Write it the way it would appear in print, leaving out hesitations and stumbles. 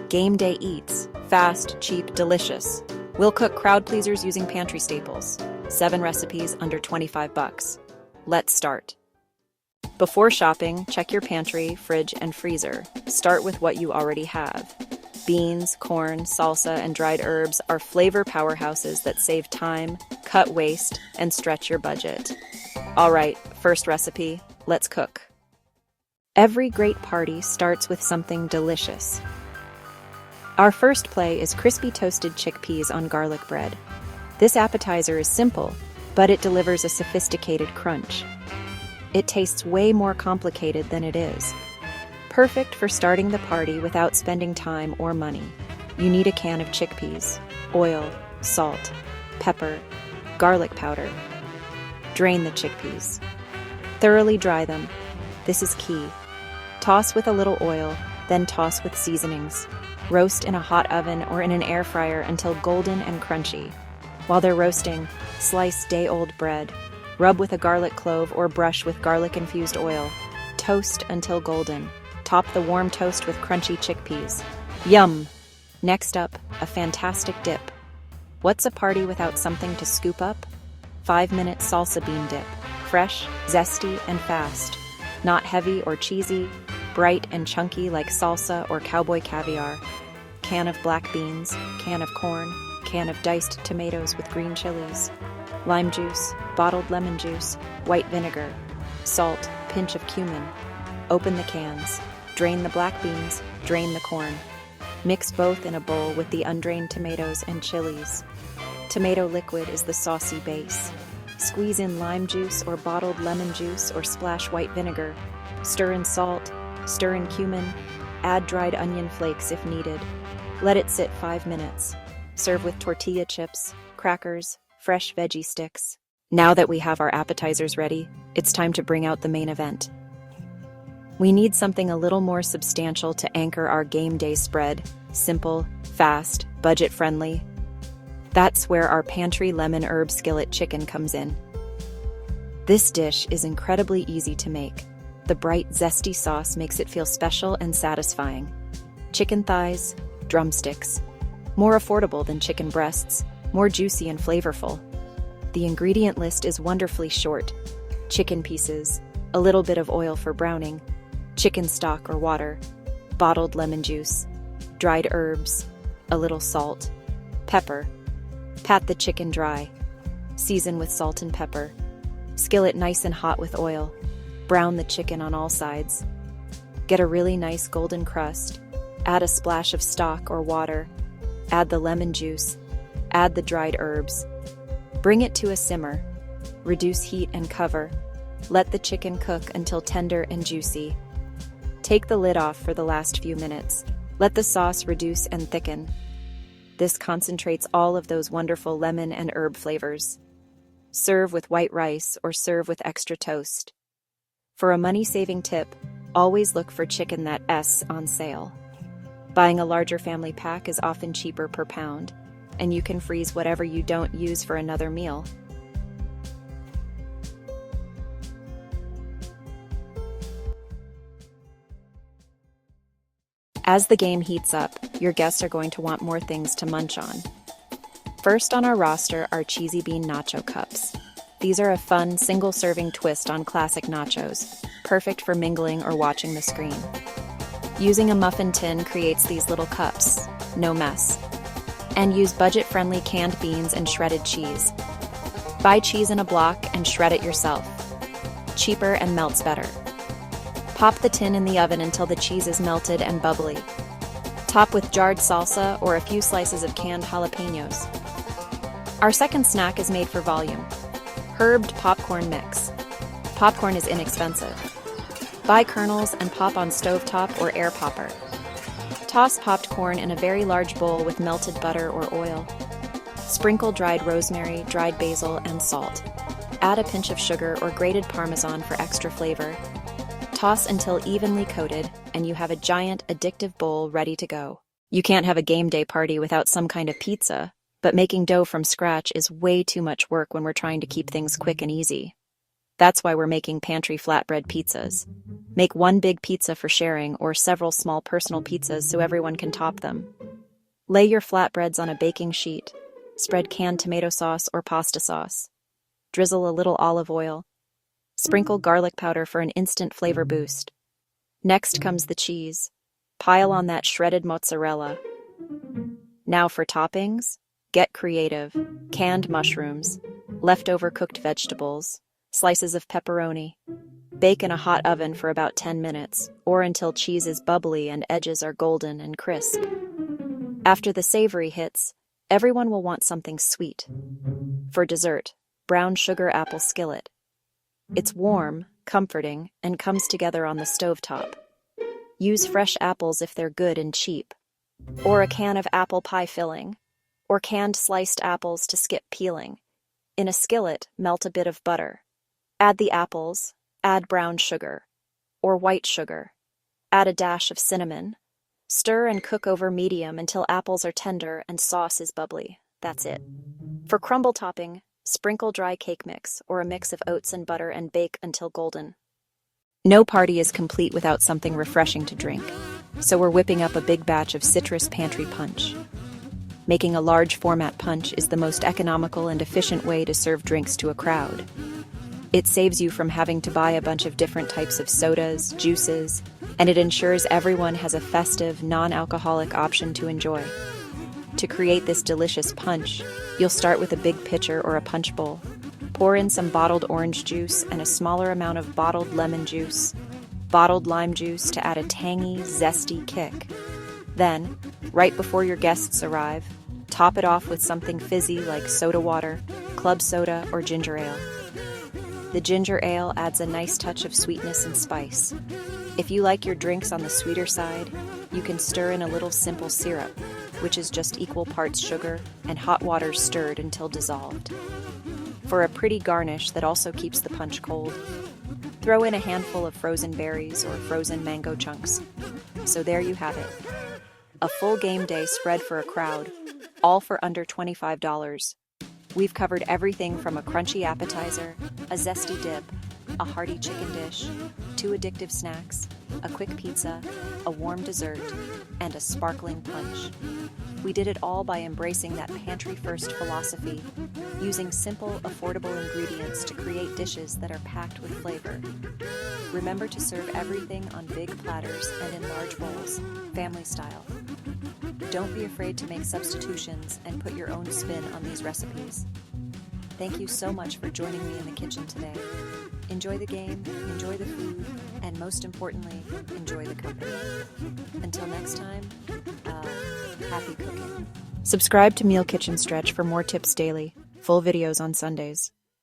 Game day eats. Fast, cheap, delicious. We'll cook crowd pleasers using pantry staples. 7 recipes under 25 bucks. Let's start. Before shopping, check your pantry, fridge, and freezer. Start with what you already have. Beans, corn, salsa, and dried herbs are flavor powerhouses that save time, cut waste, and stretch your budget. All right, first recipe, let's cook. Every great party starts with something delicious. Our first play is crispy toasted chickpeas on garlic bread. This appetizer is simple, but it delivers a sophisticated crunch. It tastes way more complicated than it is. Perfect for starting the party without spending time or money. You need a can of chickpeas, oil, salt, pepper, garlic powder. Drain the chickpeas. Thoroughly dry them. This is key. Toss with a little oil, then toss with seasonings. Roast in a hot oven or in an air fryer until golden and crunchy. While they're roasting, slice day-old bread. Rub with a garlic clove or brush with garlic-infused oil. Toast until golden. Top the warm toast with crunchy chickpeas. Yum! Next up, a fantastic dip. What's a party without something to scoop up? 5-minute salsa bean dip. Fresh, zesty, and fast. Not heavy or cheesy, bright and chunky like salsa or cowboy caviar. Can of black beans, can of corn, can of diced tomatoes with green chilies. Lime juice, bottled lemon juice, white vinegar, salt, pinch of cumin. Open the cans. Drain the black beans, drain the corn. Mix both in a bowl with the undrained tomatoes and chilies. Tomato liquid is the saucy base. Squeeze in lime juice or bottled lemon juice or splash white vinegar. Stir in salt, stir in cumin, add dried onion flakes if needed. Let it sit 5 minutes. Serve with tortilla chips, crackers, fresh veggie sticks. Now that we have our appetizers ready, it's time to bring out the main event. We need something a little more substantial to anchor our game day spread. Simple, fast, budget-friendly. That's where our pantry lemon herb skillet chicken comes in. This dish is incredibly easy to make. The bright, zesty sauce makes it feel special and satisfying. Chicken thighs, drumsticks. More affordable than chicken breasts, more juicy and flavorful. The ingredient list is wonderfully short. Chicken pieces, a little bit of oil for browning, chicken stock or water, bottled lemon juice, dried herbs, a little salt, pepper. Pat the chicken dry. Season with salt and pepper. Skillet nice and hot with oil. Brown the chicken on all sides. Get a really nice golden crust. Add a splash of stock or water. Add the lemon juice. Add the dried herbs. Bring it to a simmer. Reduce heat and cover. Let the chicken cook until tender and juicy. Take the lid off for the last few minutes. Let the sauce reduce and thicken. This concentrates all of those wonderful lemon and herb flavors. Serve with white rice or serve with extra toast. For a money-saving tip, always look for chicken that's on sale. Buying a larger family pack is often cheaper per pound, and you can freeze whatever you don't use for another meal. As the game heats up, your guests are going to want more things to munch on. First on our roster are cheesy bean nacho cups. These are a fun, single-serving twist on classic nachos, perfect for mingling or watching the screen. Using a muffin tin creates these little cups, no mess. And use budget-friendly canned beans and shredded cheese. Buy cheese in a block and shred it yourself. Cheaper and melts better. Pop the tin in the oven until the cheese is melted and bubbly. Top with jarred salsa or a few slices of canned jalapenos. Our second snack is made for volume. Herbed popcorn mix. Popcorn is inexpensive. Buy kernels and pop on stovetop or air popper. Toss popped corn in a very large bowl with melted butter or oil. Sprinkle dried rosemary, dried basil, and salt. Add a pinch of sugar or grated Parmesan for extra flavor. Toss until evenly coated, and you have a giant, addictive bowl ready to go. You can't have a game day party without some kind of pizza, but making dough from scratch is way too much work when we're trying to keep things quick and easy. That's why we're making pantry flatbread pizzas. Make one big pizza for sharing or several small personal pizzas so everyone can top them. Lay your flatbreads on a baking sheet. Spread canned tomato sauce or pasta sauce. Drizzle a little olive oil. Sprinkle garlic powder for an instant flavor boost. Next comes the cheese. Pile on that shredded mozzarella. Now for toppings, get creative. Canned mushrooms, leftover cooked vegetables, slices of pepperoni. Bake in a hot oven for about 10 minutes, or until cheese is bubbly and edges are golden and crisp. After the savory hits, everyone will want something sweet. For dessert, brown sugar apple skillet. It's warm, comforting, and comes together on the stovetop. Use fresh apples if they're good and cheap. Or a can of apple pie filling. Or canned sliced apples to skip peeling. In a skillet, melt a bit of butter. Add the apples, add brown sugar, or white sugar. Add a dash of cinnamon. Stir and cook over medium until apples are tender and sauce is bubbly. That's it. For crumble topping, sprinkle dry cake mix or a mix of oats and butter and bake until golden. No party is complete without something refreshing to drink, so we're whipping up a big batch of citrus pantry punch. Making a large format punch is the most economical and efficient way to serve drinks to a crowd. It saves you from having to buy a bunch of different types of sodas, juices, and it ensures everyone has a festive, non-alcoholic option to enjoy. To create this delicious punch, you'll start with a big pitcher or a punch bowl. Pour in some bottled orange juice and a smaller amount of bottled lemon juice, bottled lime juice to add a tangy, zesty kick. Then, right before your guests arrive, top it off with something fizzy like soda water, club soda, or ginger ale. The ginger ale adds a nice touch of sweetness and spice. If you like your drinks on the sweeter side, you can stir in a little simple syrup, which is just equal parts sugar and hot water stirred until dissolved. For a pretty garnish that also keeps the punch cold, throw in a handful of frozen berries or frozen mango chunks. So there you have it. A full game day spread for a crowd, all for under $25. We've covered everything from a crunchy appetizer, a zesty dip, a hearty chicken dish, 2 addictive snacks, a quick pizza, a warm dessert, and a sparkling punch. We did it all by embracing that pantry-first philosophy, using simple, affordable ingredients to create dishes that are packed with flavor. Remember to serve everything on big platters and in large bowls, family style. Don't be afraid to make substitutions and put your own spin on these recipes. Thank you so much for joining me in the kitchen today. Enjoy the game, enjoy the food, and most importantly, enjoy the company. Until next time, happy cooking. Subscribe to Meal Kitchen Stretch for more tips daily, full videos on Sundays.